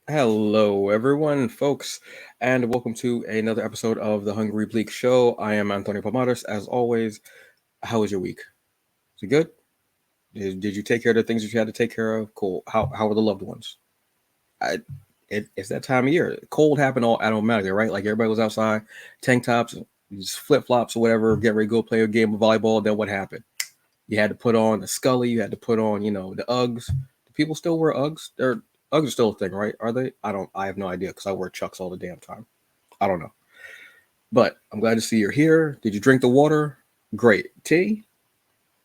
Hello, everyone, folks, and welcome to another episode of the Hungry Bleak Show. I am Antonio Pomares. As always, how was your week? Was it good? Did you take care of the things that you had to take care of? Cool. How are the loved ones? I, it's that time of year. Cold happened all automatically, right? Like everybody was outside, tank tops, flip flops, or whatever, get ready to go play a game of volleyball. Then what happened? You had to put on the Scully. You had to put on, the Uggs. Do people still wear Uggs? Uggs are still a thing, right? Are they? I don't. I have no idea because I wear Chucks all the damn time. I don't know. But I'm glad to see you're here. Did you drink the water? Great. Tea?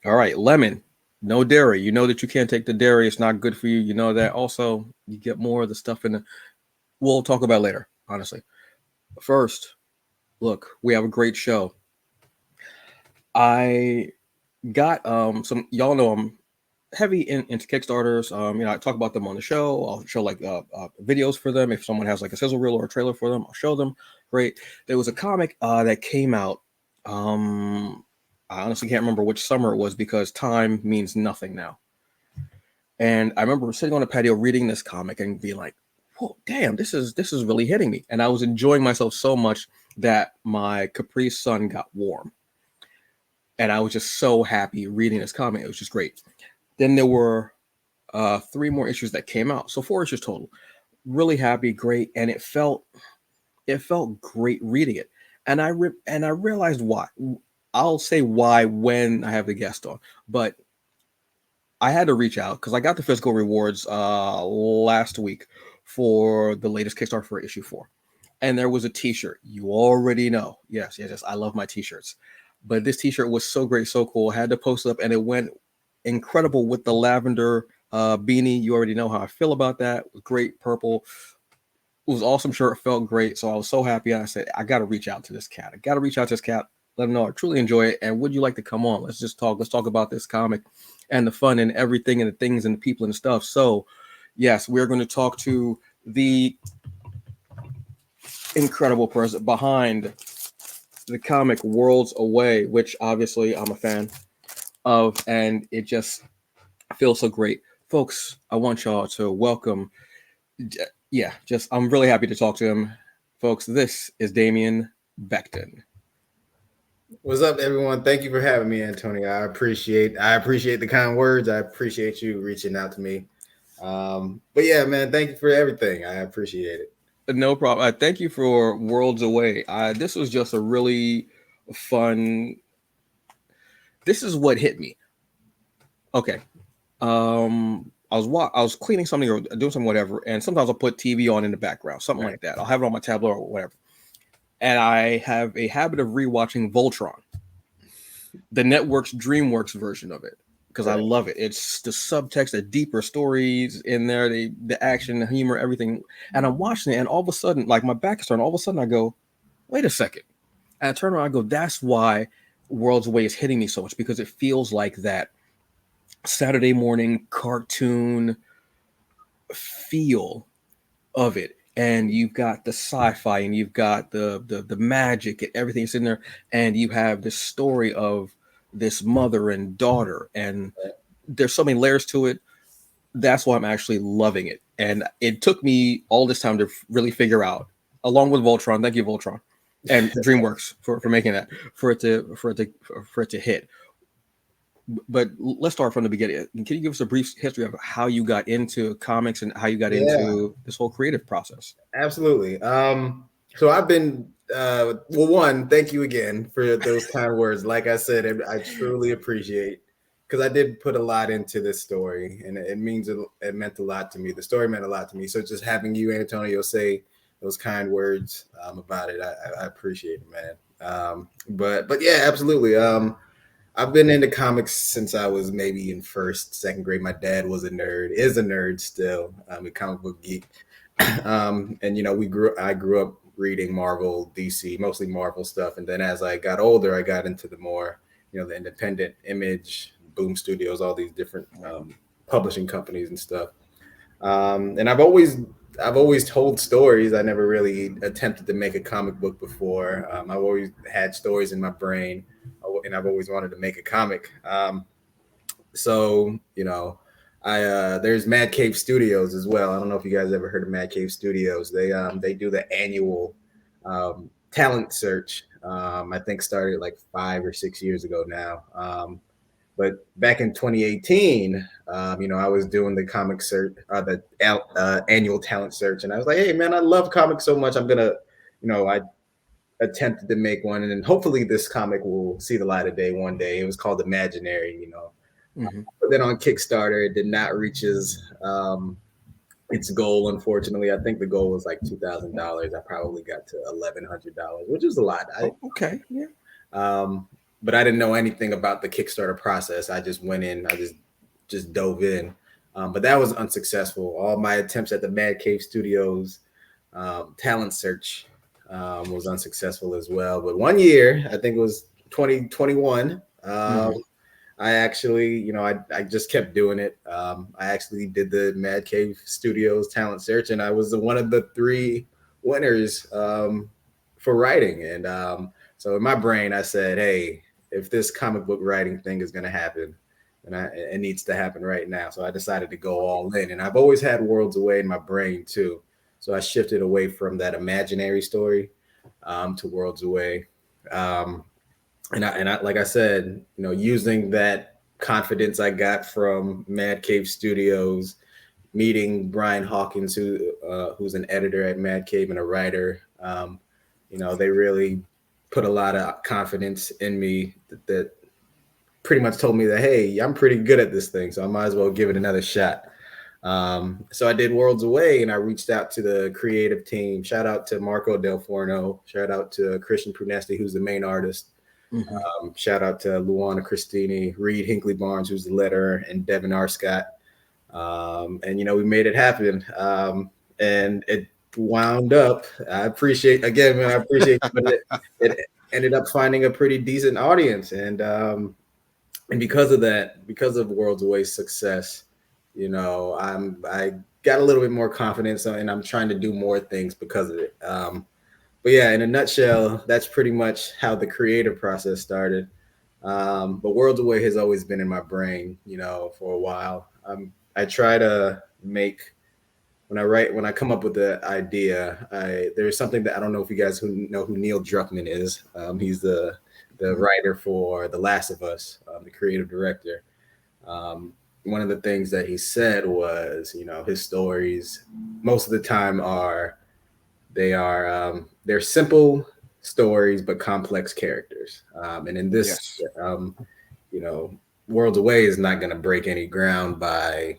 All right. Lemon. No dairy. You know that you can't take the dairy. It's not good for you. You know that. Also, you get more of the stuff in the. We'll talk about later, honestly. First, look, we have a great show. I got some. Y'all know I'm heavy into Kickstarters. I talk about them on the show. I'll show like videos for them. If someone has like a sizzle reel or a trailer for them, I'll show them. Great. There was a comic that came out. Um, I honestly can't remember which summer it was because time means nothing now. And I remember sitting on a patio reading this comic and being like, "Whoa, damn, this is really hitting me." And I was enjoying myself so much that my Capri Sun got warm, and I was just so happy reading this comic. It was just great. Then there were three more issues that came out, so four issues total. Really happy, great, and it felt great reading it. And I realized why. I'll say why when I have the guest on, but I had to reach out because I got the physical rewards last week for the latest Kickstarter for issue four, and there was a T-shirt. You already know, yes, yes, yes. I love my T-shirts, but this T-shirt was so great, so cool. I had to post it up, and it went incredible with the lavender beanie. You already know how I feel about that. It was great, purple. It was awesome shirt. Felt great. So I was so happy. I said, I got to reach out to this cat. I got to reach out to this cat. Let him know I truly enjoy it. And would you like to come on? Let's just talk. Let's talk about this comic and the fun and everything and the things and the people and stuff. So, yes, we're going to talk to the incredible person behind the comic Worlds Away, which obviously I'm a fan of. And it just feels so great. Folks, I want y'all to welcome. Yeah, just I'm really happy to talk to him. Folks, this is Damien Becton. What's up, everyone? Thank you for having me, Antonio. I appreciate the kind words. I appreciate you reaching out to me. But yeah, man, thank you for everything. I appreciate it. No problem. Thank you for Worlds Away. This was just a really fun. This is what hit me. Okay. I was cleaning something or doing something whatever, and sometimes I'll put TV on in the background, something Right. like that. I'll have it on my tablet or whatever. And I have a habit of rewatching Voltron, the network's DreamWorks version of it, because I Right. love it. It's the subtext, the deeper stories in there, the action, the humor, everything. And I'm watching it, and all of a sudden, like my back is turned. All of a sudden, I go, "Wait a second!" And I turn around, I go, "That's why Worlds Away is hitting me so much because it feels like that Saturday morning cartoon feel of it." And you've got the sci-fi, and you've got the magic, and everything's in there, and you have this story of this mother and daughter, and there's so many layers to it. That's why I'm actually loving it, and it took me all this time to really figure out, along with Voltron. Thank you, Voltron, and DreamWorks for making that for it to hit. But let's start from the beginning. Can you give us a brief history of how you got into comics and how you got Yeah, into this whole creative process? absolutely. So I've been well. One, thank you again for those kind words. Like I said, I truly appreciate because I did put a lot into this story, and it meant a lot to me. The story meant a lot to me. So just having you, Antonio, say those kind words about it, I appreciate it, man. But yeah, absolutely. I've been into comics since I was maybe in first, second grade. My dad was a nerd, is a nerd still, a comic book geek. And I grew up reading Marvel, DC, mostly Marvel stuff. And then as I got older, I got into the more, the independent Image, Boom Studios, all these different publishing companies and stuff. And I've always told stories. I never really attempted to make a comic book before. I've always had stories in my brain, and I've always wanted to make a comic. So There's Mad Cave Studios as well. I don't know if you guys ever heard of Mad Cave Studios. They do the annual talent search. I think started like 5 or 6 years ago now. But back in 2018, I was doing the comic search, annual talent search, and I was like, hey man, I love comics so much. I attempted to make one, and then hopefully this comic will see the light of day one day. It was called Imaginary. Mm-hmm. But then on Kickstarter, it did not reach its goal. Unfortunately, I think the goal was like $2,000. I probably got to $1,100, which is a lot. Oh, okay. Yeah. But I didn't know anything about the Kickstarter process. I just went in. I just dove in. But that was unsuccessful. All my attempts at the Mad Cave Studios talent search was unsuccessful as well. But one year, I think it was 2021. I actually, I just kept doing it. I actually did the Mad Cave Studios talent search, and I was one of the 3 winners for writing. And so in my brain, I said, hey, if this comic book writing thing is going to happen, and it needs to happen right now. So I decided to go all in. And I've always had Worlds Away in my brain too. So I shifted away from that imaginary story to Worlds Away. And I, like I said, using that confidence I got from Mad Cave Studios, meeting Brian Hawkins, who's an editor at Mad Cave and a writer, they really put a lot of confidence in me that pretty much told me that, hey, I'm pretty good at this thing, so I might as well give it another shot. So I did Worlds Away, and I reached out to the creative team. Shout out to Marco Del Forno. Shout out to Christian Prunesti, who's the main artist. Shout out to Luana Christini, Reed Hinkley Barnes, who's the letterer, and Devin R. Scott. And we made it happen. And it wound up. I appreciate it ended up finding a pretty decent audience, and because of that, because of Worlds Away's success, I got a little bit more confidence, and I'm trying to do more things because of it. But yeah, in a nutshell, that's pretty much how the creative process started. But Worlds Away has always been in my brain, for a while. I try to make when I come up with the idea, there's something that I don't know if you guys know who Neil Druckmann is. He's the writer for The Last of Us, the creative director. One of the things that he said was, his stories most of the time they're simple stories but complex characters. And in this, Worlds Away is not going to break any ground by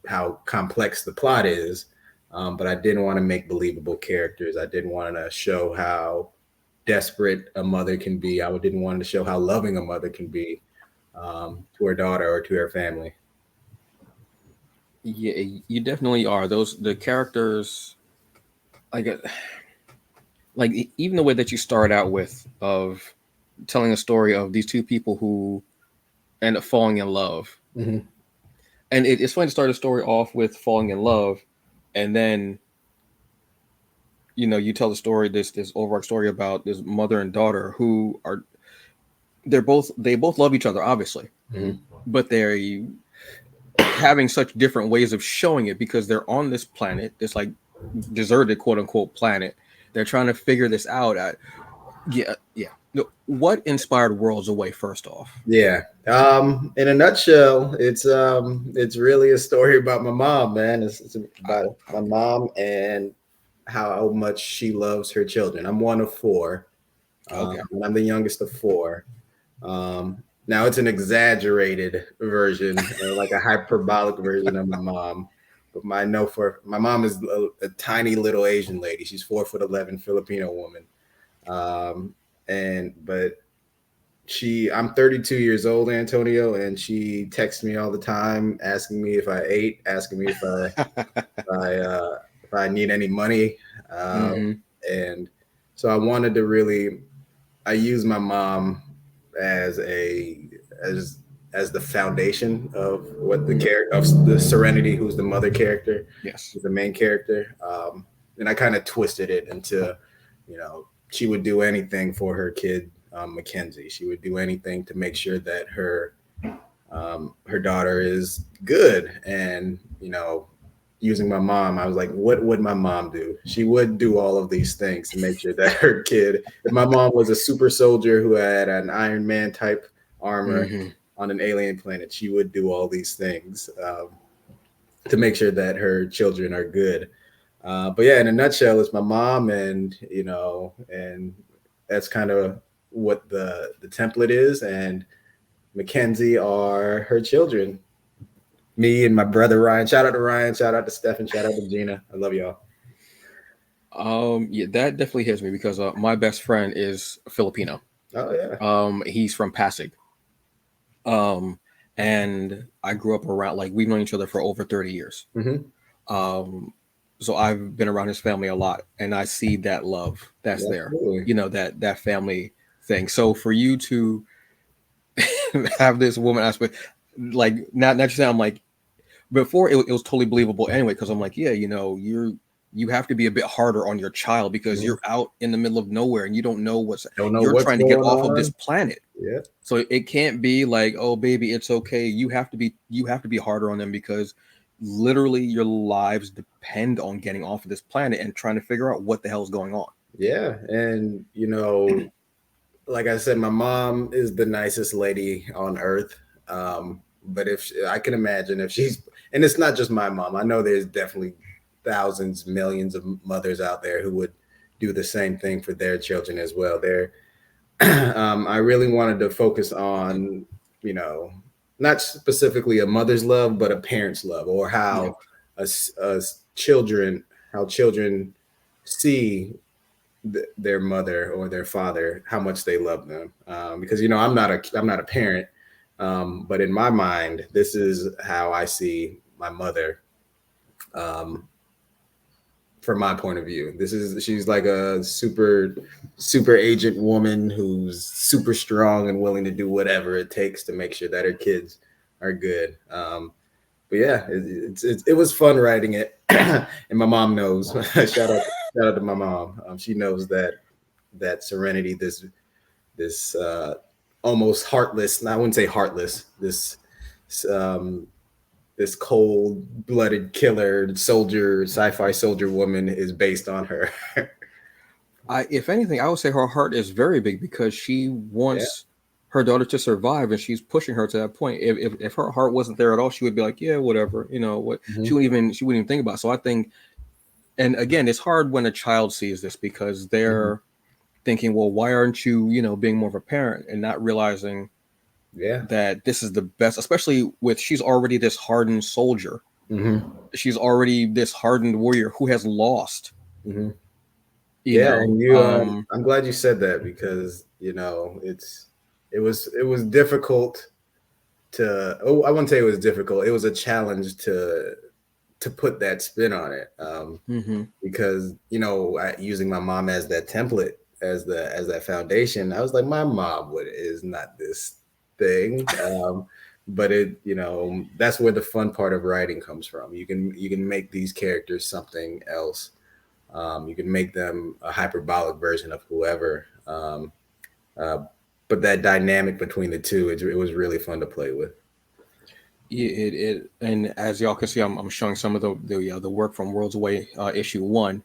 how complex the plot is, but I didn't want to make believable characters. I didn't want to show how desperate a mother can be. I didn't want to show how loving a mother can be to her daughter or to her family. Yeah, you definitely are. The characters, like even the way that you start out with of telling a story of these 2 people who end up falling in love. Mm-hmm. And it's funny to start a story off with falling in love, and then you tell the story, this overarching story about this mother and daughter who they both love each other, obviously, but they're having such different ways of showing it because they're on this planet, this like deserted quote unquote planet. They're trying to figure this out. What inspired Worlds Away, first off? Yeah. In a nutshell, it's really a story about my mom, man. It's about my mom and how much she loves her children. I'm one of 4. Okay. And I'm the youngest of 4. Now it's an exaggerated version, like a hyperbolic version of my mom. But my mom is a tiny little Asian lady. She's 4'11" Filipino woman. But I'm 32 years old, Antonio, and she texts me all the time, asking me if I ate, asking me if I need any money. And so I wanted to I use my mom as the foundation of what the character of the Serenity, who's the mother character, yes, the main character. And I kind of twisted it into, she would do anything for her kid, Mackenzie. She would do anything to make sure that her her daughter is good. And, using my mom, I was like, what would my mom do? She would do all of these things to make sure that her kid, if my mom was a super soldier who had an Iron Man type armor Hmm. on an alien planet, she would do all these things to make sure that her children are good. But yeah, in a nutshell, it's my mom, and that's kind of what the template is. And Mackenzie are her children. Me and my brother Ryan. Shout out to Ryan. Shout out to Stefan. Shout out to Gina. I love y'all. Yeah, that definitely hits me because my best friend is Filipino. Oh yeah. He's from Pasig. Um, and I grew up around, like, we've known each other for over 30 years. Mm-hmm. Um, so I've been around his family a lot, and I see that love that's there, Absolutely. that family thing. So for you to have this woman aspect, like, not just I'm like, before it was totally believable anyway, because I'm like, yeah, you have to be a bit harder on your child because Mhm. you're out in the middle of nowhere and you don't know Don't know you're what's trying to get going off of this on. planet. Yeah. So it can't be like, oh baby, it's okay. You have to be harder on them because literally your lives depend on getting off of this planet and trying to figure out what the hell's going on. Yeah. And like I said, my mom is the nicest lady on earth. But if I can imagine if she's, and it's not just my mom, I know there's definitely thousands, millions of mothers out there who would do the same thing for their children as well. I really wanted to focus on, you know, not specifically a mother's love, but a parent's love, or Yeah. how children, see their mother or their father, how much they love them. Because I'm not a parent, but in my mind, this is how I see my mother. Um, from my point of view, she's like a super agent woman who's super strong and willing to do whatever it takes to make sure that her kids are good. But yeah, it was fun writing it, and my mom knows. Shout out to my mom. She knows that serenity, this almost heartless. I wouldn't say heartless. Um, this cold-blooded killer soldier, sci-fi soldier woman is based on her. If anything, I would say her heart is very big because she Yeah. wants her daughter to survive, and she's pushing her to that point. If her heart wasn't there at all, she would be like, yeah, whatever, what Mhm. she wouldn't even think about. It. So I think, and again, it's hard when a child sees this because Mhm. they're thinking, well, why aren't you, being more of a parent and not realizing Yeah. that this is the best, especially with she's already this hardened soldier. Hmm. She's already this hardened warrior who has lost, Hmm. you Yeah, know. and I'm glad you said that because it was difficult to. Oh, I wouldn't say it was difficult. It was a challenge to put that spin on it, Hmm. because using my mom as that template, as that foundation, I was like, my mom is not this thing. But that's where the fun part of writing comes from. You can make these characters something else. You can make them a hyperbolic version of whoever. Uh, but that dynamic between the two, it was really fun to play with. And as y'all can see, I'm showing some of the work from Worlds Away issue 1.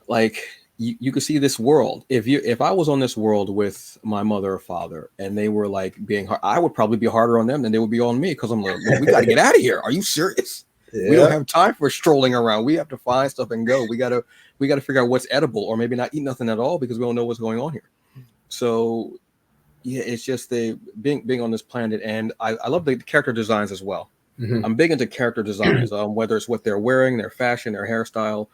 Like, you can see this world. If I was on this world with my mother or father and they were like being hard, I would probably be harder on them than they would be on me because I'm like, well, we got to get out of here. Are you serious? We don't Yeah. have time for strolling around. We have to find stuff and go. We gotta figure out what's edible or maybe not eat nothing at all because we don't know what's going on here. So yeah, it's just the being on this planet, and I love the character designs as well. Hmm. I'm big into character designs, whether it's what they're wearing, their fashion, their hairstyle,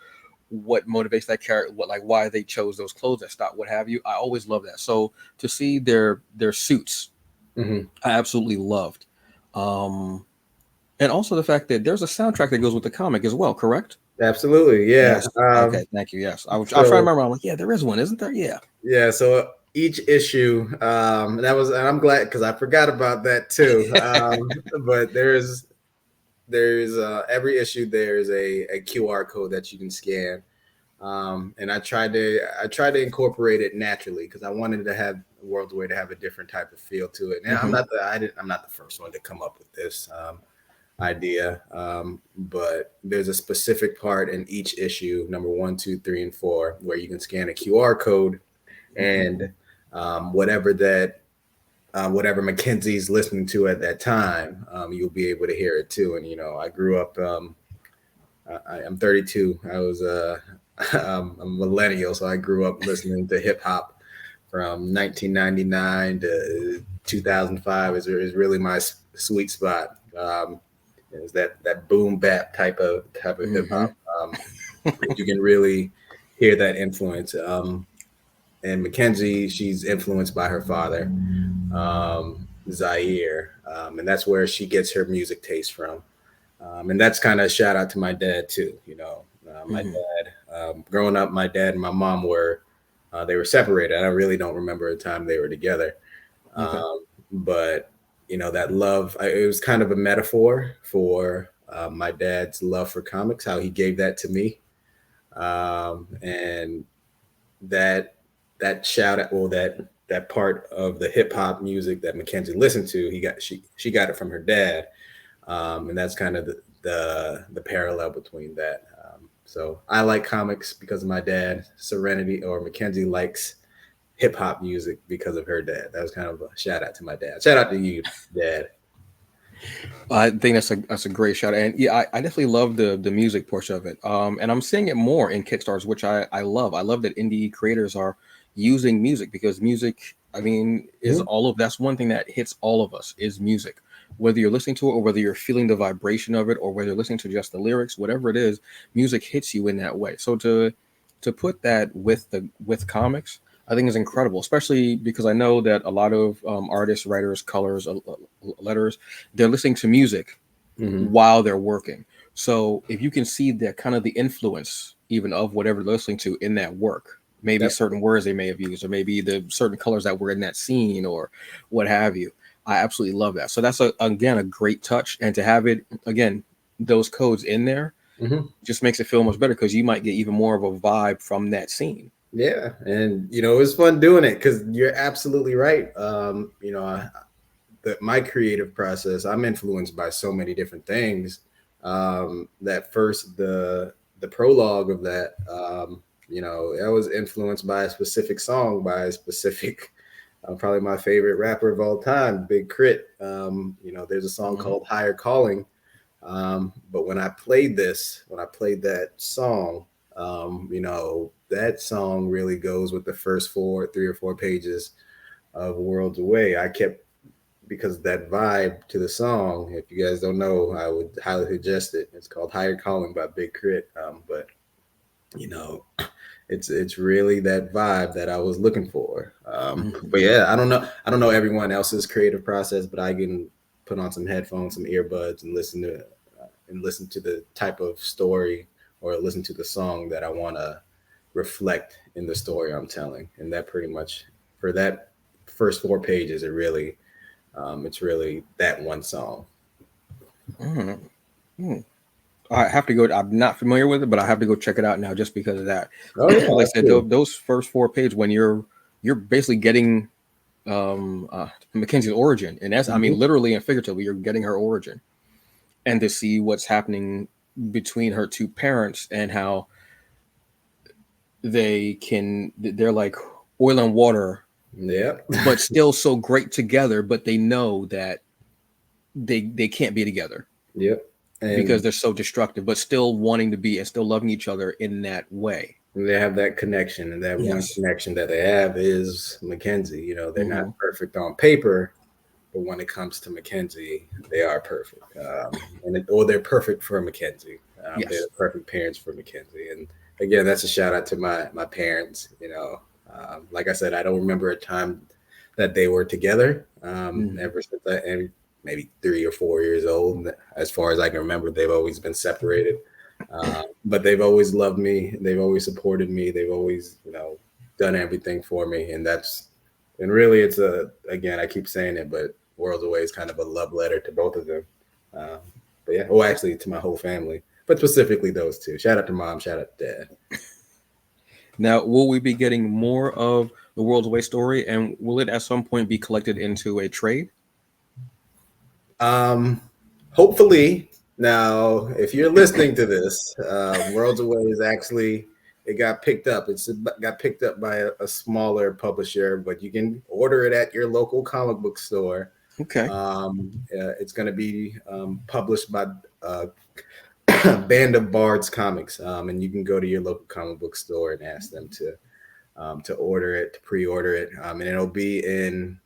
what motivates that character, why they chose those clothes, that style, what have you. I always love that. So to see their suits, Hmm. I absolutely loved. Um, and also the fact that there's a soundtrack that goes with the comic as well, correct? Absolutely. Yeah. Yes. Okay. Thank you. Yes. I was trying to So remember. I'm like, yeah, there is one, isn't there? Yeah. yeah. So each issue, and I'm glad because I forgot about that too. But there's every issue there's a QR code that you can scan, And I tried to incorporate it naturally because I wanted to have World's Way to have a different type of feel to it. And Mm-hmm. I'm not the first one to come up with this idea, but there's a specific part in each issue, number 1, 2, 3, and 4, where you can scan a QR code, Mm-hmm. and whatever whatever Mackenzie's listening to at that time, you'll be able to hear it too. And I grew up. I'm 32. I was a millennial, so I grew up listening to hip hop from 1999 to 2005. Is really my sweet spot. Is that boom bap type of hip Mm-hmm. hop. You can really hear that influence. And Mackenzie, she's influenced by her father, Zaire, and that's where she gets her music taste from. And that's kind of a shout out to my dad too. My Mm-hmm. dad, growing up, my dad and my mom they were separated. I really don't remember a time they were together. Okay. But that love, it was kind of a metaphor for my dad's love for comics, how he gave that to me, and that shout out, well, that part of the hip hop music that Mackenzie listened to, she got it from her dad, and that's kind of the parallel between that. So I like comics because of my dad. Serenity or Mackenzie likes hip hop music because of her dad. That was kind of a shout out to my dad. Shout out to you, Dad. I think that's a great shout, and yeah, I definitely love the music portion of it. And I'm seeing it more in Kickstarters, which I love. I love that indie creators are using music because music, I mean, is Mhm. all of that's one thing that hits all of us is music. Whether you're listening to it or whether you're feeling the vibration of it or whether you're listening to just the lyrics, whatever it is, music hits you in that way. So to put that with comics, I think is incredible, especially because I know that a lot of artists, writers, colors, letters, they're listening to music Mhm. while they're working. So if you can see that kind of the influence even of whatever they're listening to in that work, maybe Yep. certain words they may have used, or maybe the certain colors that were in that scene, or what have you. I absolutely love that. So that's again a great touch, and to have it again those codes in there Mhm. just makes it feel much better because you might get even more of a vibe from that scene. Yeah, and it was fun doing it because you're absolutely right. My creative process, I'm influenced by so many different things. That first the prologue of that, I was influenced by a specific song by a specific, probably my favorite rapper of all time, Big Crit. There's a song Hmm. called Higher Calling. But when I played that song, that song really goes with the first 3 or 4 pages of Worlds Away. I kept, because that vibe to the song. If you guys don't know, I would highly suggest it. It's called Higher Calling by Big Crit. But you know, it's really that vibe that I was looking for. Hmm. But yeah, I don't know everyone else's creative process, but I can put on some headphones, some earbuds, and listen to the type of story or listen to the song that I want to reflect in the story I'm telling. And that pretty much, for that first 4 pages, it's really that one song. Hmm. I have to go. I'm not familiar with it, but I have to go check it out now just because of that. Oh yeah, Like I said, absolutely. those first 4 pages when you're basically getting Mackenzie's origin, and that's I Mhm. mean literally and figuratively, you're getting her origin, and to see what's happening between her two parents and how they're like oil and water, Yep. but still so great together. But they know that they can't be together Yep. because And they're so destructive, but still wanting to be and still loving each other in that way. they have that connection, and that one Yes. connection that they have is Mackenzie. They're not Hmm. perfect on paper, but when it comes to Mackenzie, they are perfect. Or they're perfect for Mackenzie. They're Yes. the perfect parents for Mackenzie. And again, that's a shout out to my parents. Like I said, I don't remember a time that they were together. Hmm. Ever since maybe 3 or 4 years old. As far as I can remember, they've always been separated. But they've always loved me. They've always supported me. They've always, done everything for me. And really, it's again, I keep saying it, but Worlds Away is kind of a love letter to both of them. Um, but yeah, well, actually, to my whole family, but specifically those two. Shout out to mom. Shout out to dad. Now, will we be getting more of the World's Away story, and will it at some point be collected into a trade? Um, Hopefully. Now, if you're listening to this, Worlds Away is actually it got picked up. It's got picked up by a smaller publisher, but you can order it at your local comic book store. Okay. It's going to be published by Band of Bards Comics, and you can go to your local comic book store and ask them to order it, to pre-order it, and it'll be in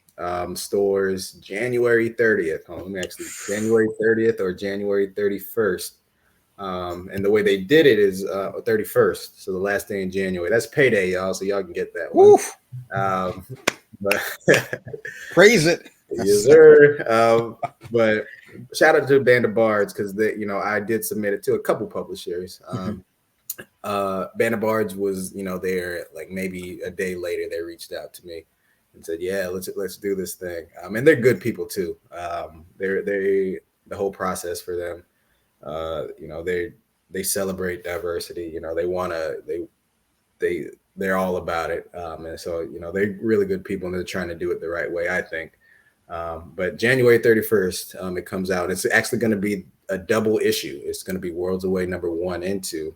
stores January 30th. Let me actually January 30th or January 31st. And the way they did it is 31st, so the last day in January. That's payday, y'all, so y'all can get that one. Woof. Um, but Praise it. yes, sir. But shout out to Band of Bards because I did submit it to a couple publishers. Band of Bards was there like maybe a day later. They reached out to me and said, "Yeah, let's do this thing." And they're good people too. They the whole process for them. They celebrate diversity. They're all about it. And so they're really good people and they're trying to do it the right way, I think. But January 31st, it comes out. It's actually going to be a double issue. It's going to be Worlds Away #1 and 2.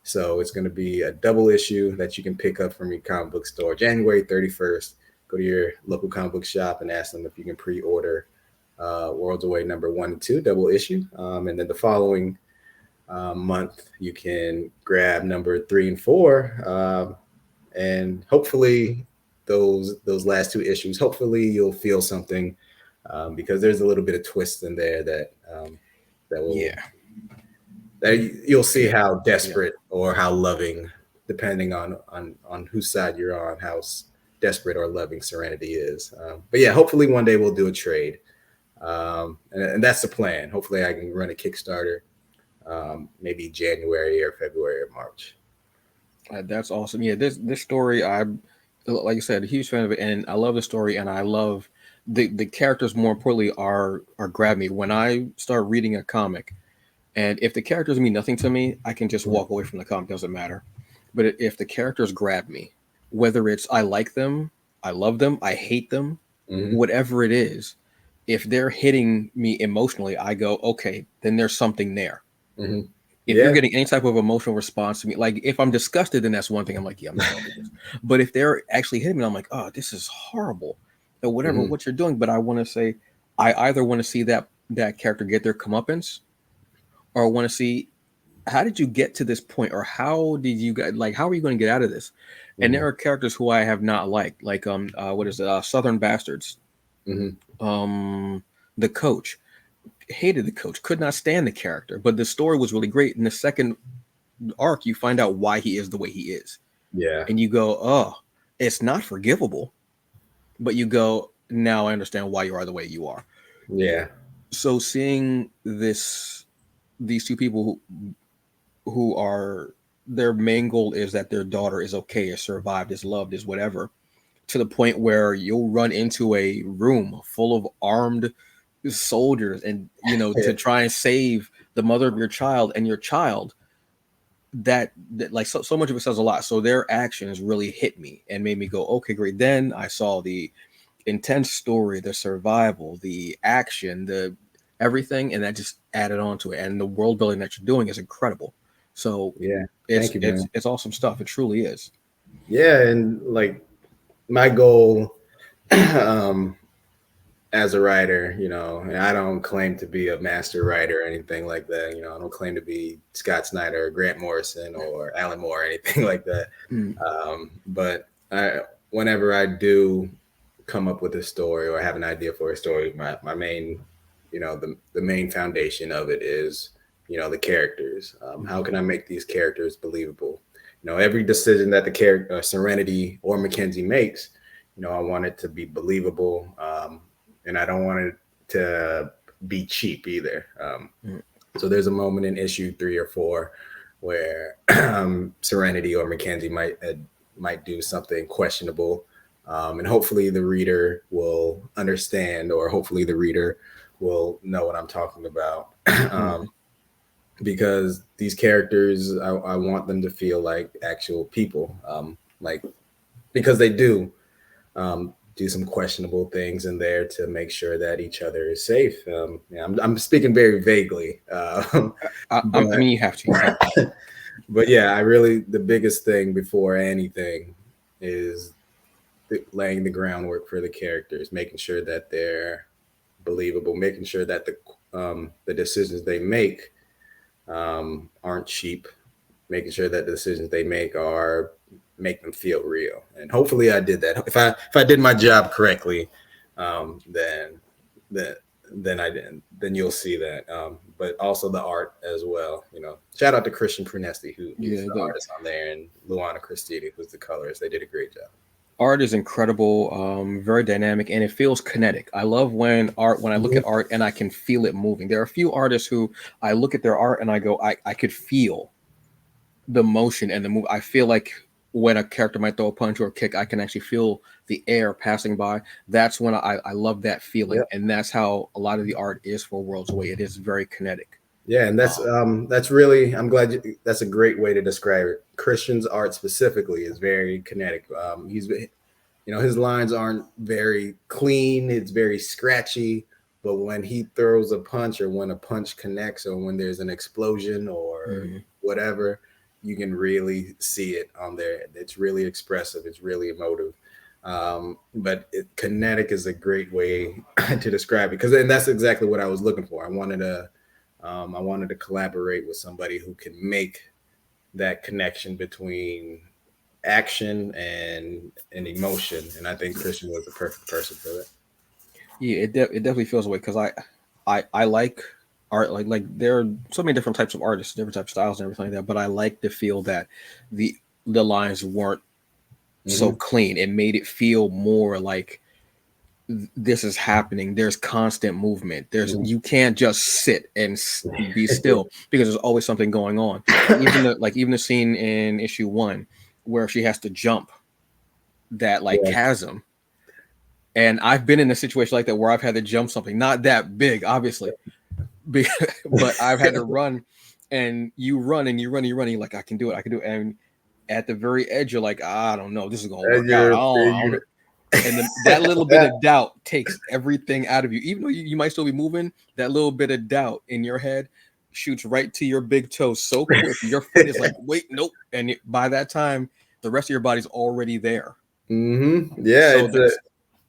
So it's going to be a double issue that you can pick up from your comic book store. January 31st, go to your local comic book shop and ask them if you can pre-order Worlds Away #1 and 2 double issue. And then the following month, you can grab number 3 and 4. And hopefully those last 2 issues, hopefully you'll feel something because there's a little bit of twist in there that will that you'll see how desperate or how loving, depending on whose side you're on, how desperate or loving Serenity is. But yeah, hopefully one day we'll do a trade, and that's the plan. Hopefully I can run a Kickstarter, maybe January or February or March. That's awesome. Yeah, this story, like I said, a huge fan of it, and I love the story, and I love the characters. More importantly, are grab me when I start reading a comic, and if the characters mean nothing to me, I can just walk away from the comic. Doesn't matter. But if the characters grab me, whether it's I like them, I love them, I hate them, whatever it is, if they're hitting me emotionally, I go, okay, then there's something there. If you're getting any type of emotional response to me, like if I'm disgusted, then that's one thing. I'm like, yeah, I'm not gonna do this. But if they're actually hitting me, I'm like, oh, this is horrible, or whatever what you're doing. But I want to say, I either want to see that character get their comeuppance, or I want to see how did you get to this point, or how did you guys how are you going to get out of this? And there are characters who I have not liked, like what is it, Southern Bastards, the coach. Hated the coach, could not stand the character, but the story was really great. In the second arc, you find out why he is the way he is. Yeah. And you go, oh, it's not forgivable. But you go, now I understand why you are the way you are. Yeah. So seeing these two people who are, their main goal is that their daughter is okay, is survived, is loved, is whatever, to the point where you'll run into a room full of armed soldiers and to try and save the mother of your child and your child, that like so much of it says a lot. So their actions really hit me and made me go, okay, great. Then I saw the intense story, the survival, the action, the everything, and that just added on to it. And the world building that you're doing is incredible. So yeah, thank you, man. It's awesome stuff. It truly is. Yeah, and like my goal as a writer, and I don't claim to be a master writer or anything like that. I don't claim to be Scott Snyder or Grant Morrison or Alan Moore or anything like that. But whenever I do come up with a story or have an idea for a story, my main, the main foundation of it is, the characters. How can I make these characters believable? Every decision that the character Serenity or Mackenzie makes, I want it to be believable. And I don't want it to be cheap either. So there's a moment in issue 3 or 4 where Serenity or Mackenzie might do something questionable, and hopefully the reader will understand, or hopefully the reader will know what I'm talking about. because these characters, I want them to feel like actual people, like because they do some questionable things in there to make sure that each other is safe. Yeah, I'm speaking very vaguely, I but mean, you have to. You have to. but yeah, I really the biggest thing before anything is laying the groundwork for the characters, making sure that they're believable, making sure that the decisions they make aren't cheap, making sure that the decisions they make are make them feel real. And hopefully, I did that. If I did my job correctly, then then then I did. Then you'll see that. But also the art as well. Shout out to Christian Prunesti, who's Yeah, the the artist on there, and Luana Christini, who's the colorist. They did a great job. art is incredible, very dynamic, and it feels kinetic. I love when I look at Mhm. art and I can feel it moving. There are a few artists who I look at their art and I go, I could feel the motion and the move. I feel like when a character might throw a punch or a kick, I can actually feel the air passing by. That's when I love that feeling, Yep. and that's how a lot of the art is for Worlds Away. It is very kinetic. Yeah, and Um, that's really I'm glad that's a great way to describe it. Christian's art specifically is very kinetic. His lines aren't very clean, it's very scratchy, but when he throws a punch or when a punch connects or when there's an explosion or mhm. whatever, you can really see it on there. It's really expressive, it's really emotive. But kinetic is a great way to describe it, because then that's exactly what I was looking for. I wanted to collaborate with somebody who can make that connection between action and emotion, and I think Christian was the perfect person for that. Yeah, it definitely feels away because I like art, like there are so many different types of artists, different types of styles and everything like that. But I like to feel that the the lines weren't so Mm-hmm. clean. It made it feel more like this is happening. There's constant movement. There's Mm-hmm. You can't just sit and be still because there's always something going on. Even the scene in issue 1 where she has to jump that like Yeah. chasm. And I've been in a situation like that where I've had to jump something, not that big, obviously, but I've had to run, and you run and you run and you run. And you're like, I can do it, I can do it. And at the very edge, you're like, I don't know, this is gonna And work out. I don't you're know. And then that little bit of doubt takes everything out of you. Even though you might still be moving, that little bit of doubt in your head shoots right to your big toe so quick. Your foot is like, wait, nope. And by that time, the rest of your body's already there. Yeah, So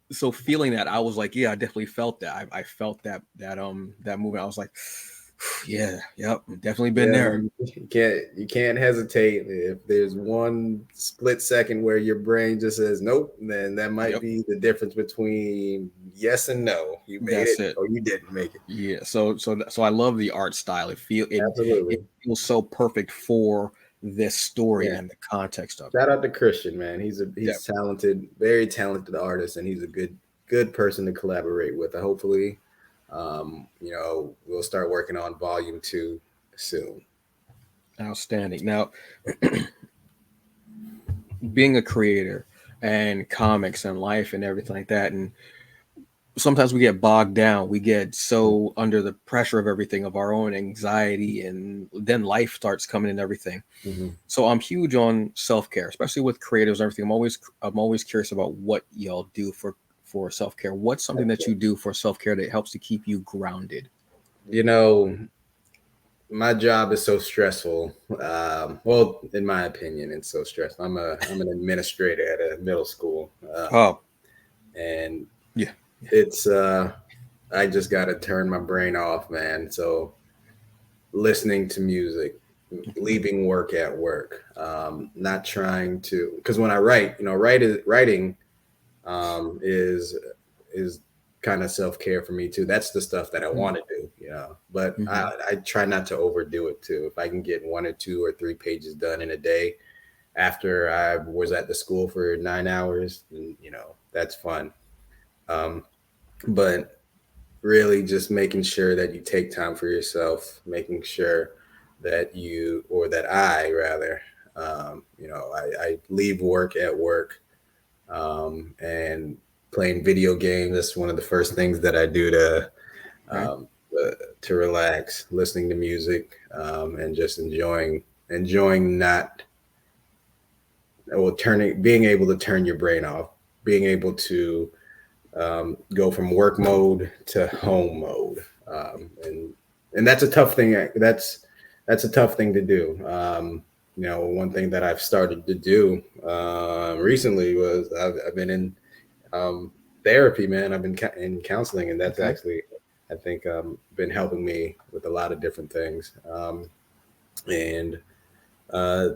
it's a feeling that, I was like, yeah, I definitely felt that. I felt that movement. I was like, yeah, yep, definitely been yeah, there. man. You can't hesitate. If there's one split second where your brain just says nope, then that might Yep, be the difference between yes and no. You made that's it it. or you didn't make it. Yeah. So I love the art style. It Absolutely. feels so perfect for this story Yeah. and the context of it. Shout out to Christian, man. Yeah. He's talented, very talented artist, and he's a good person to collaborate with. Hopefully, we'll start working on volume 2 soon. Outstanding. Now, being a creator and comics and life and everything like that, and sometimes we get bogged down. We get so under the pressure of everything, of our own anxiety, and then life starts coming and everything. Mm-hmm. So I'm huge on self care, especially with creatives and everything. I'm always curious about what y'all do for self care. What's something that you do for self care that helps to keep you grounded? You know, my job is so stressful. Well, in my opinion, it's so stressful. I'm an administrator at a middle school, Oh, and yeah, it's I just got to turn my brain off, man. So listening to music, leaving work at work, not trying to, because when I write, writing is kind of self care for me too. That's the stuff that I want to do. But mm-hmm. I try not to overdo it too. If I can get 1 or 2 or 3 pages done in a day after I was at the school for 9 hours, that's fun. Um, but really just making sure that you take time for yourself, making sure that you, or that I rather, I leave work at work, and playing video games. That's one of the first things that I do to Okay. to relax, listening to music, and just enjoying not well turning being able to turn your brain off, being able to go from work mode to home mode, and that's a tough thing. That's a tough thing to do. One thing that I've started to do recently was I've been in therapy, man. I've been in counseling, and that's Okay. actually, I think, been helping me with a lot of different things. And uh,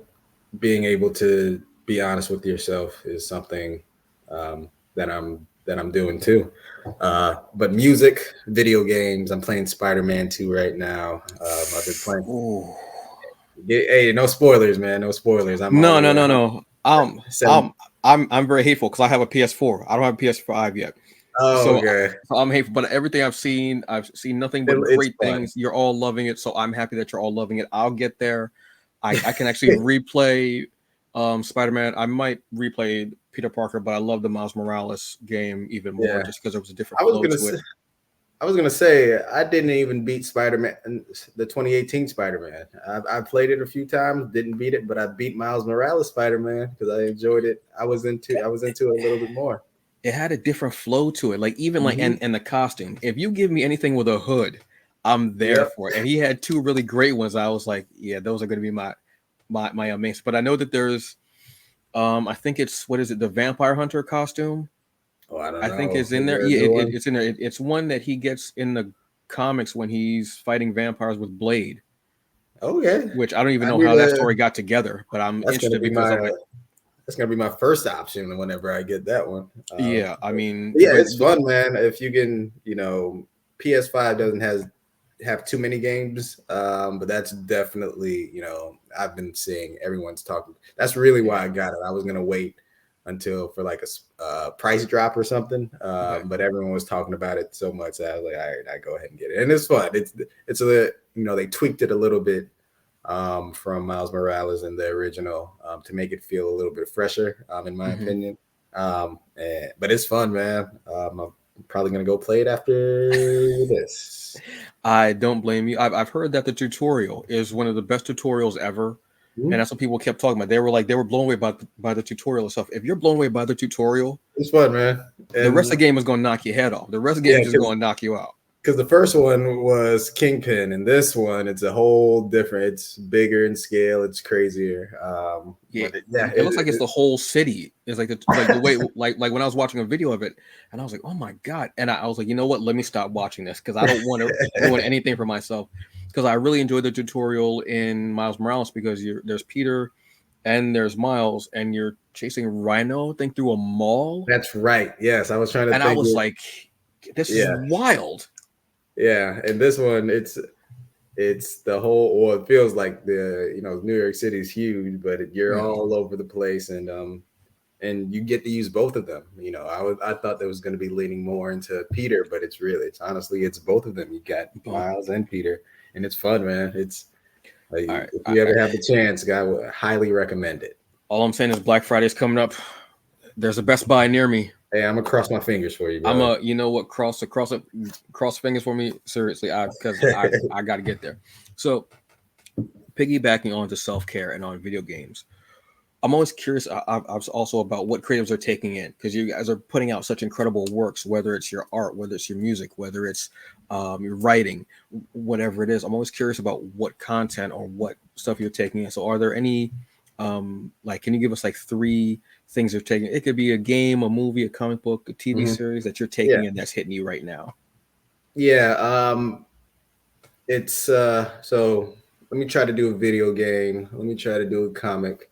being able to be honest with yourself is something that I'm doing too. But music, video games. I'm playing Spider-Man 2 right now. I've been playing. Ooh. Hey, no spoilers, man. No spoilers. I'm all No, the no, way. no, I'm no. seven. I'm very hateful because I have a PS4. I don't have a PS5 yet. Oh, So, okay. so I'm hateful. But everything I've seen nothing but It's great fun. things. You're all loving it, so I'm happy that you're all loving it. I'll get there. I can actually replay Spider-Man. I might replay Peter Parker, but I love the Miles Morales game even more Yeah. just because there was a different I was flow gonna to say, it. I was gonna say I didn't even beat Spider-Man, the 2018 Spider-Man. I played it a few times, didn't beat it, but I beat Miles Morales Spider-Man because I enjoyed it. I was into it a little bit more. It had a different flow to it. Like even like Hmm. and the costume. If you give me anything with a hood, I'm there Yep. for it. And he had two really great ones. I was like, yeah, those are going to be my mains. But I know that there's I think it's what is it, the vampire hunter costume? Oh, I don't I think know. is in Is there. there a Yeah, new one? it's in there. It's one that he gets in the comics when he's fighting vampires with Blade, Okay. which I don't even I know need how that to. story got together, but I'm That's gonna interested be because my. I'm like, That's gonna be my first option whenever I get that one. yeah, I But mean, yeah, but it's fun, man. If you can, PS5 doesn't have too many games, but that's definitely, I've been seeing everyone's talking. That's really why yeah, I got it. I was gonna wait until for like a price drop or something, okay, but everyone was talking about it so much that I was like, all right, I go ahead and get it, and it's fun. It's they tweaked it a little bit from Miles Morales in the original to make it feel a little bit fresher, in my hmm opinion. But it's fun, man. I'm probably gonna go play it after this. I don't blame you. I've heard that the tutorial is one of the best tutorials ever, and Mhm. that's what people kept talking about. They were like they were blown away by the tutorial and stuff. If you're blown away by the tutorial, It's fun, man. the rest of And the game is going to knock your head off. The rest of the game yeah, is just going to knock you out. because the first one was Kingpin, and this one it's a whole different. It's bigger in scale. It's crazier. Yeah, But yeah, it looks like it's the whole city. It's like the way like when I was watching a video of it, and I was like, oh my god! And I was like, you know what? Let me stop watching this because I don't want to ruin anything for myself. Because I really enjoyed the tutorial in Miles Morales because there's Peter and there's Miles, and you're chasing Rhino thing through a mall, That's right. Yes, I was trying to and I think. was like, this is Yeah, wild. yeah. And this one, it's the whole. Well, it feels like New York City is huge, but you're Yeah. all over the place, and you get to use both of them. I thought there was going to be leaning more into Peter, but it's honestly it's both of them. You got Boom. Miles and Peter, and it's fun, man. It's like, All right. if you ever have the chance, I would highly recommend it. All I'm saying is Black Friday's coming up. There's a Best Buy near me. Hey, I'm gonna cross my fingers for you, I'm brother. you know what, cross fingers for me. Seriously, I got to get there. So piggybacking onto self care and on video games, I'm always curious. I was also about what creatives are taking in because you guys are putting out such incredible works. Whether it's your art, whether it's your music, whether it's your writing, whatever it is. I'm always curious about what content or what stuff you're taking in. So, are there any like, can you give us like three things you're taking? It could be a game, a movie, a comic book, a TV Mhm. series that you're Yeah, taking in that's hitting you right now. yeah. It's so let me try to do a video game. Let me try to do a comic,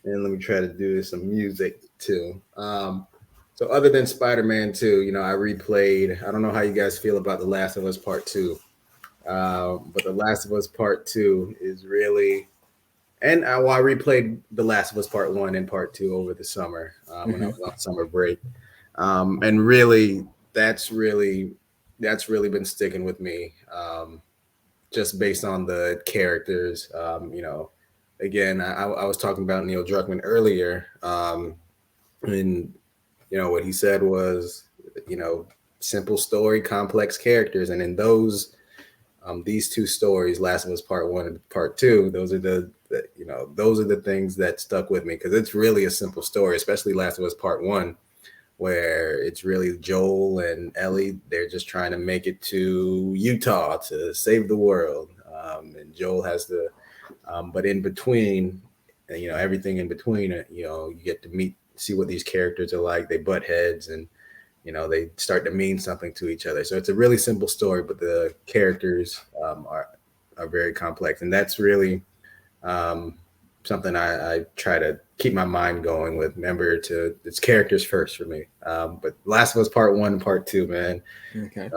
and let me try to do some music too. So other than Spider-Man 2, I replayed. I don't know how you guys feel about The Last of Us Part 2, but The Last of Us Part 2 is really, and I replayed The Last of Us Part 1 and Part 2 over the summer when I Hmm. was on summer break, and really, that's really that's really been sticking with me. Just based on the characters. Again, I was talking about Neil Druckmann earlier, and what he said was, you know, simple story, complex characters, and in those, these two stories, Last of Us Part 1 and Part 2, those are those are the things that stuck with me, because it's really a simple story, especially Last of Us Part 1, where it's really Joel and Ellie. They're just trying to make it to Utah to save the world. And Joel has to, but in between, everything in between, you get to see what these characters are like. They butt heads, and they start to mean something to each other. So it's a really simple story, but the characters are very complex, and that's really something I try to keep my mind going with. Remember, it's characters first for me. But Last of Us Part 1 and Part 2, man. Okay.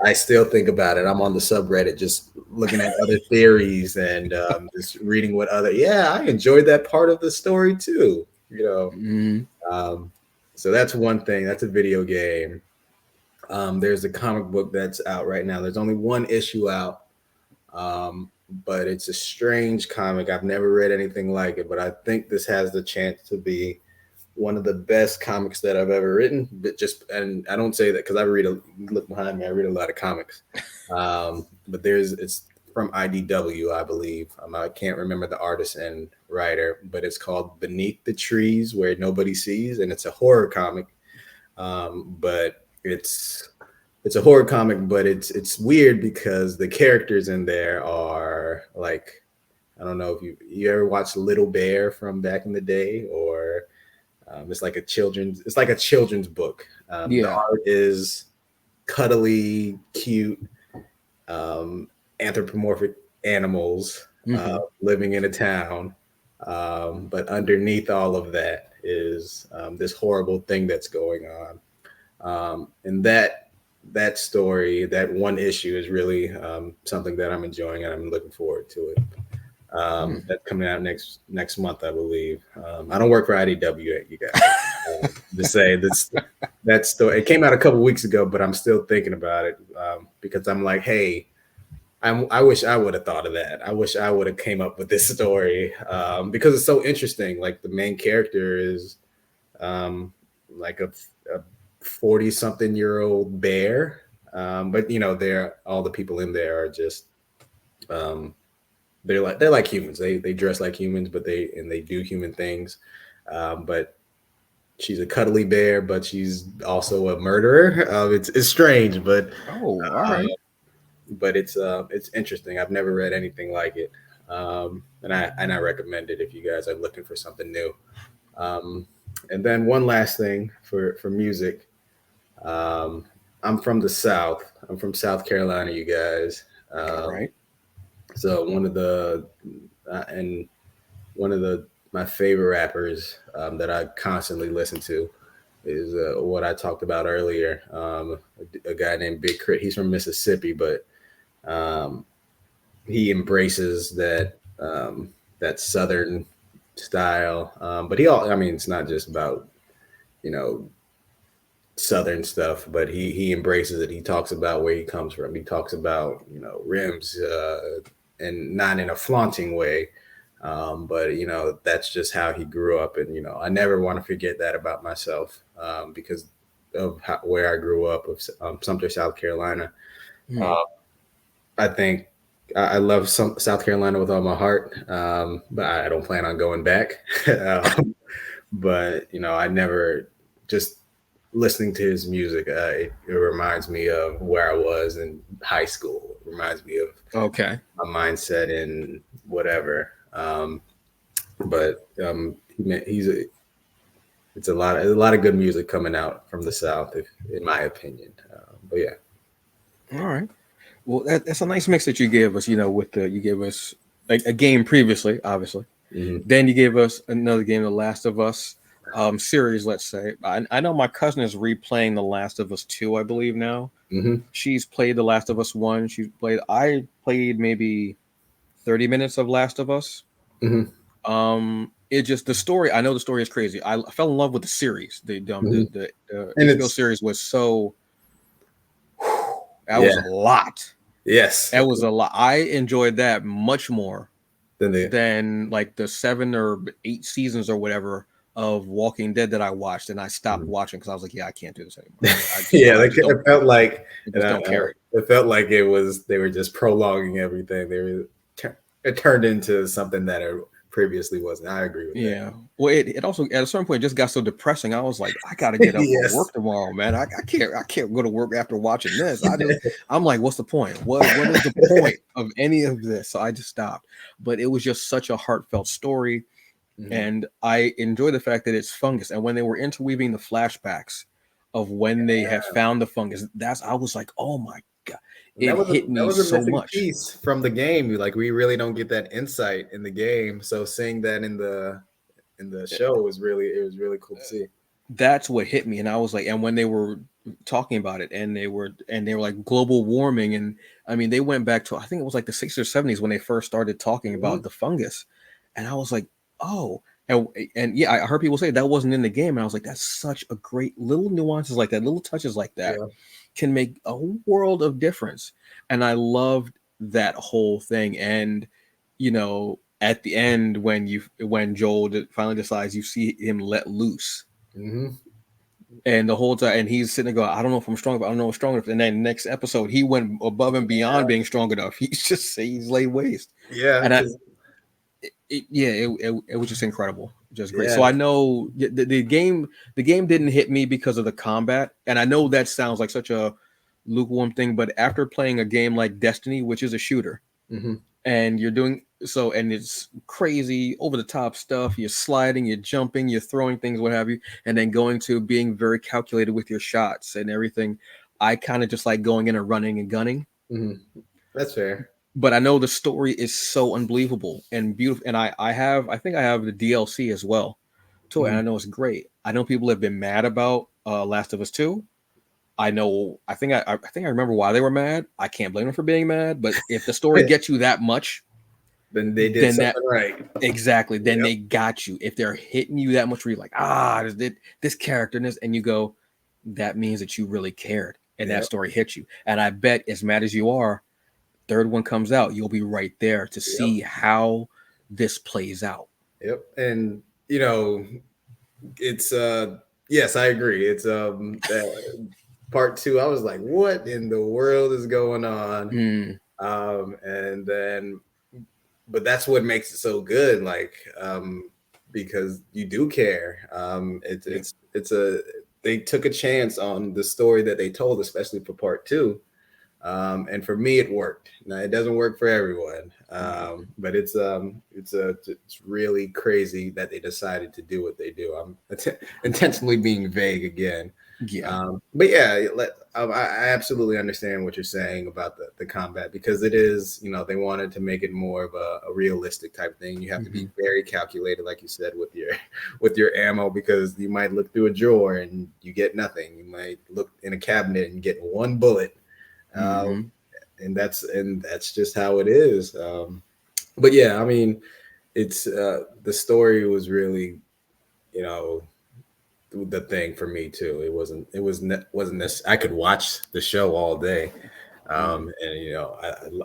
I still think about it. I'm on the subreddit just looking at other theories and just reading what I enjoyed that part of the story too. So that's one thing. That's a video game. There's a comic book that's out right now. There's only one issue out, but it's a strange comic. I've never read anything like it, but I think this has the chance to be one of the best comics that I've ever written. And I don't say that because look behind me, I read a lot of comics. But it's from IDW, I believe. I can't remember the artist and writer, but it's called Beneath the Trees Where Nobody Sees, and it's a horror comic. But it's a horror comic, but it's weird because the characters in there are like, I don't know if you ever watched Little Bear from back in the day, or it's like a children's book. The art is cuddly, cute, anthropomorphic animals living in a town. But underneath all of that is this horrible thing that's going on. And that story, that one issue, is really something that I'm enjoying, and I'm looking forward to it. That's coming out next month, I believe. I don't work for IDW, you guys. To say that story, it came out a couple weeks ago, but I'm still thinking about it because I'm like, hey, I wish I would have thought of that. I wish I would have came up with this story because it's so interesting. Like, the main character is like a 40-something-year-old bear, but all the people in there are just they're like humans. They dress like humans, but they do human things. But she's a cuddly bear, but she's also a murderer. It's strange, but all right. But it's interesting. I've never read anything like it, and I recommend it if you guys are looking for something new. And then one last thing for music. I'm from the South. I'm from South Carolina, you guys. All right. So one of my favorite rappers that I constantly listen to is what I talked about earlier. A guy named Big Crit. He's from Mississippi, but he embraces that Southern style. But it's not just about Southern stuff, but he embraces it. He talks about where he comes from. He talks about rims, and not in a flaunting way, but that's just how he grew up. And I never want to forget that about myself, because of where I grew up, of Sumter, South Carolina. I think I love South Carolina with all my heart, but I don't plan on going back. But I never, just listening to his music, it reminds me of where I was in high school. It reminds me of my mindset and whatever. But it's a lot of good music coming out from the South, in my opinion. But yeah. All right. Well, that's a nice mix that you gave us. You gave us a game previously, obviously. Mm-hmm. Then you gave us another game, The Last of Us series. Let's say I know my cousin is replaying The Last of Us 2, I believe now. Mm-hmm. She's played The Last of Us 1. I played maybe 30 minutes of Last of Us. Mm-hmm. It just, the story. I know the story is crazy. I fell in love with the series. The Mm-hmm. HBO series was so. That was a lot. Yes, that was a lot. I enjoyed that much more than like the 7 or 8 seasons or whatever of Walking Dead that I watched, and I stopped watching because I was like, yeah, I can't do this anymore. Yeah, I just don't. it felt like, I just don't care. it felt like they were just prolonging everything. It turned into something that it previously wasn't. I agree with that. Yeah. Well, it also at a certain point just got so depressing. I was like, I gotta get up for Yes. work tomorrow, man. I can't go to work after watching this. I'm like, what's the point? What is the point of any of this? So I just stopped. But it was just such a heartfelt story, Mhm. and I enjoy the fact that it's fungus. And when they were interweaving the flashbacks of when they have found the fungus, I was like, oh my god, it hit That me was a so missing much. piece from the game. Like we really don't get that insight in the game. So seeing that in the show was really cool to see. That's what hit me, and I was like, and when they were talking about it, and they were like global warming, and I mean they went back to, I think it was like the 60s or 70s when they first started talking Mhm. about the fungus, and I was like, oh, and yeah, I heard people say that wasn't in the game, and I was like, that's such a great little nuances like that, little touches like that Yeah. can make a world of difference, and I loved that whole thing. And at the end when Joel finally decides, you see him let loose, Hmm. and the whole time, and he's sitting there going, I don't know if I'm strong, but I don't know if I'm strong enough. And then next episode, he went above and beyond being strong enough. He's just saying he's laid waste. Yeah, And because it was just incredible, just great. yeah. So I know the game didn't hit me because of the combat, and I know that sounds like such a lukewarm thing, but after playing a game like Destiny, which is a shooter, Hmm. and you're doing so, and it's crazy over the top stuff, you're sliding, you're jumping, you're throwing things, what have you, and then going to being very calculated with your shots and everything. I kind of just like going in and running and gunning, Hmm. That's fair. but I know the story is so unbelievable and beautiful, and I think I have the DLC as well to it, and Mhm. I know it's great. I know people have been mad about Last of Us 2. I think I remember why they were mad. I can't blame them for being mad, but if the story gets you that much, Then they did then that something right. exactly, then Yep. they got you. If they're hitting you that much where you're like, this character and this, and you go, that means that you really cared and that Yep. story hit you. And I bet as mad as you are, third one comes out, you'll be right there to Yep. see how this plays out. Yep. And it's yes, I agree. It's part two. I was like, what in the world is going on? Mm, And then but that's what makes it so good, like because you do care. yeah. It's a they took a chance on the story that they told, especially for part two. And for me, it worked. Now it doesn't work for everyone, but it's really crazy that they decided to do what they do. I'm intentionally being vague again, Yeah. but yeah, I absolutely understand what you're saying about the combat, because it is, they wanted to make it more of a realistic type thing. You have to Hmm. be very calculated, like you said, with your with your ammo, because you might look through a drawer and you get nothing. You might look in a cabinet and get one bullet, um, Hmm. and that's just how it is. But yeah, I mean, it's the story was really, you know, the thing for me too. Wasn't this. I could watch the show all day, and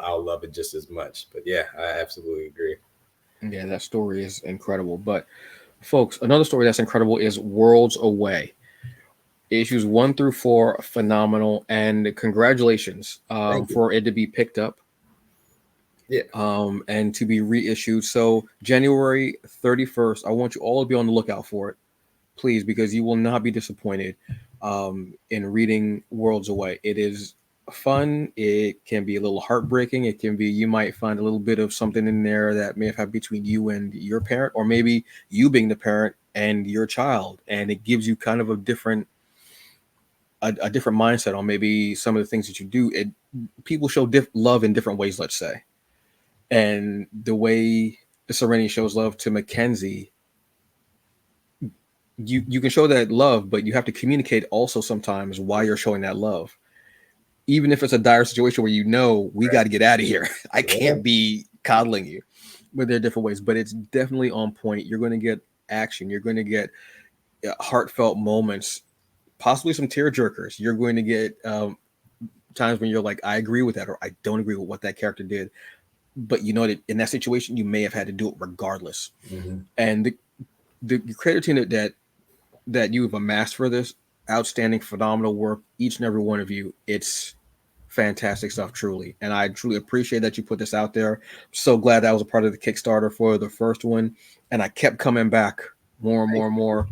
I'll love it just as much. But yeah, I absolutely agree. Yeah, that story is incredible. But folks, another story that's incredible is Worlds Away. Issues 1 through 4, phenomenal, and congratulations Thank you. for it to be picked up Yeah. and to be reissued. So January 31st, I want you all to be on the lookout for it, please, because you will not be disappointed in reading Worlds Away. It is fun. It can be a little heartbreaking. It can be, you might find a little bit of something in there that may have happened between you and your parent, or maybe you being the parent and your child, and it gives you kind of a different mindset on maybe some of the things that you do. People show love in different ways, let's say, and the way Serenity shows love to Mackenzie, you can show that love, but you have to communicate also sometimes why you're showing that love, even if it's a dire situation where we got to get out of here. I Yeah. can't be coddling you. But there are different ways, but it's definitely on point. You're going to get action. You're going to get heartfelt moments, possibly some tear jerkers. You're going to get times when you're like, I agree with that, or I don't agree with what that character did. But you know that in that situation, you may have had to do it regardless. Hmm. And the creative team that you've amassed for this, outstanding, phenomenal work, each and every one of you. It's fantastic stuff, truly, and I truly appreciate that you put this out there. So glad that I was a part of the Kickstarter for the first one, and I kept coming back more and more and more.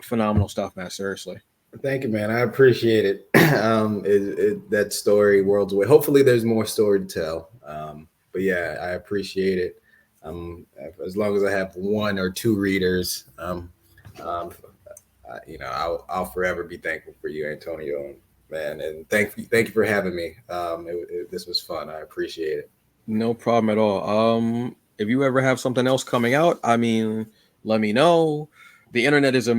Phenomenal stuff, man. Seriously. Thank you, man. I appreciate it. That story, Worlds Away. Hopefully, there's more story to tell. But yeah, I appreciate it. As long as I have one or two readers, I'll forever be thankful for you, Antonio, man. And thank you for having me. This was fun. I appreciate it. No problem at all. If you ever have something else coming out, I mean, let me know. The internet is a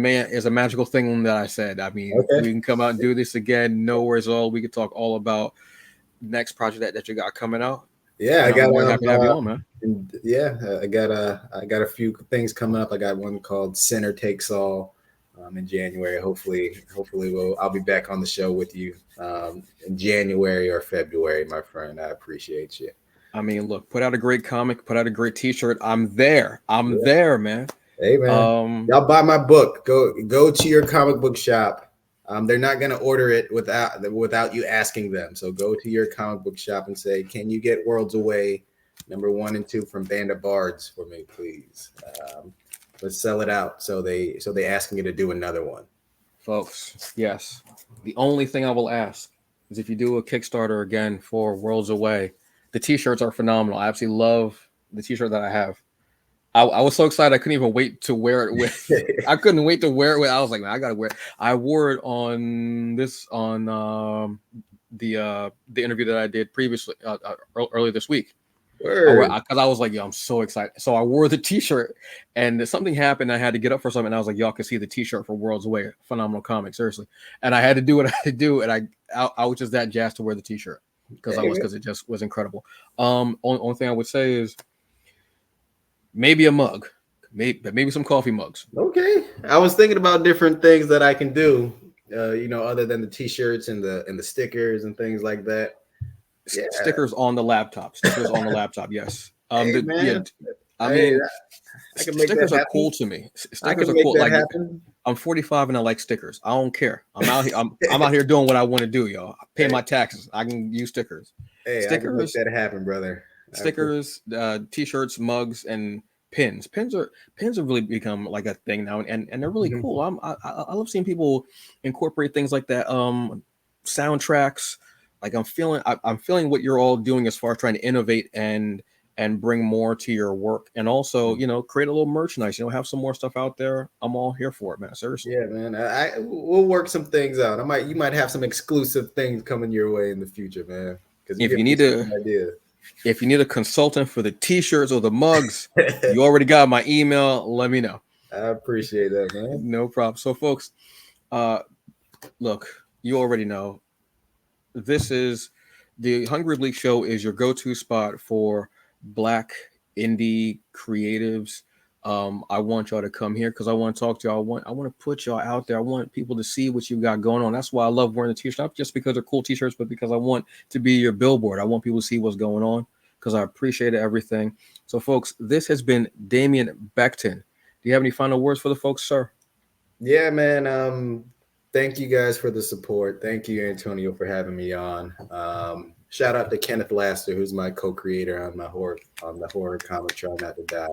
magical thing that I said. I mean, Okay. we can come out and do this again. No worries at all. We could talk all about next project that you got coming out. Yeah, And I'm more than happy to have you on, man. I got a few things coming up. I got one called Center Takes All in January. Hopefully I'll be back on the show with you in January or February, my friend. I appreciate you. I mean, look, put out a great comic, put out a great T-shirt. I'm there. I'm there, man. Hey, man, y'all buy my book. Go to your comic book shop. They're not gonna order it without you asking them. So go to your comic book shop and say, "Can you get Worlds Away number 1 and 2 from Band of Bards for me, please?" Let's sell it out. So they asking you to do another one, folks. Yes, the only thing I will ask is if you do a Kickstarter again for Worlds Away, the T-shirts are phenomenal. I absolutely love the T-shirt that I have. I was so excited I couldn't even wait to wear it with. I couldn't wait to wear it with. I was like, man, I gotta wear it. I wore it on the interview that I did previously earlier this week. Because I was like, yo, I'm so excited. So I wore the T-shirt, and something happened. I had to get up for something. And I was like, y'all can see the T-shirt for Worlds Away. Phenomenal comic, seriously. And I had to do what I had to do, and I was just that jazzed to wear the T-shirt because it just was incredible. Only thing I would say is maybe a mug, maybe some coffee mugs. Okay, I was thinking about different things that I can do, other than the T-shirts and the stickers and things like that. Yeah. Stickers on the laptop. Yes. I mean, I can make stickers that are cool to me. Stickers are cool. Like, I'm 45 and I like stickers. I don't care. I'm out here. I'm out here doing what I want to do, y'all. I pay my taxes. I can use stickers. Hey, stickers, I can make that happen, brother. Stickers, T-shirts, mugs, and pins. Pins have really become like a thing now, and they're really cool. I love seeing people incorporate things like that. Soundtracks. Like I'm feeling what you're all doing as far as trying to innovate and bring more to your work, and also create a little merchandise. Have some more stuff out there. I'm all here for it, man. Seriously. Yeah, man. We'll work some things out. You might have some exclusive things coming your way in the future, man. Because if you need a consultant for the T-shirts or the mugs, you already got my email. Let me know. I appreciate that, man. No problem. So, folks, look, you already know. This is the Hungry Bleak Show is your go-to spot for Black indie creatives. I want y'all to come here because I want to talk to y'all. I want to put y'all out there. I want people to see what you got going on. That's why I love wearing the T-shirts, not just because they're cool T-shirts, but because I want to be your billboard. I want people to see what's going on because I appreciate everything. So, folks, this has been Damien Becton. Do you have any final words for the folks, sir? Yeah, man. Thank you guys for the support. Thank you, Antonio, for having me on. Shout out to Kenneth Laster, who's my co-creator on the horror comic Try Not to Die.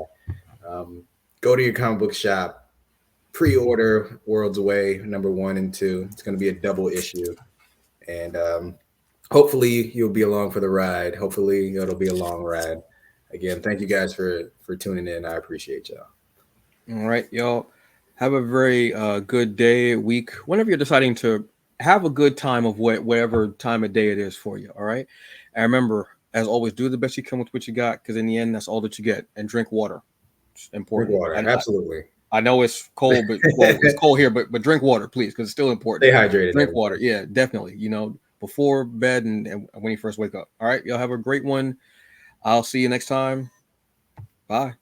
Go to your comic book shop, pre-order Worlds Away number 1 and 2. It's going to be a double issue, and hopefully you'll be along for the ride. Hopefully it'll be a long ride. Again, thank you guys for tuning in. I appreciate y'all. All right, y'all. Have a very good day, week, whenever you're deciding to have a good time of whatever time of day it is for you. All right. And remember, as always, do the best you can with what you got, because in the end, that's all that you get. And drink water. It's important. Drink water, absolutely. I know it's cold, but it's cold here, but drink water, please, because it's still important. Stay hydrated. Drink water. Yeah, definitely. Before bed and when you first wake up. All right. Y'all have a great one. I'll see you next time. Bye.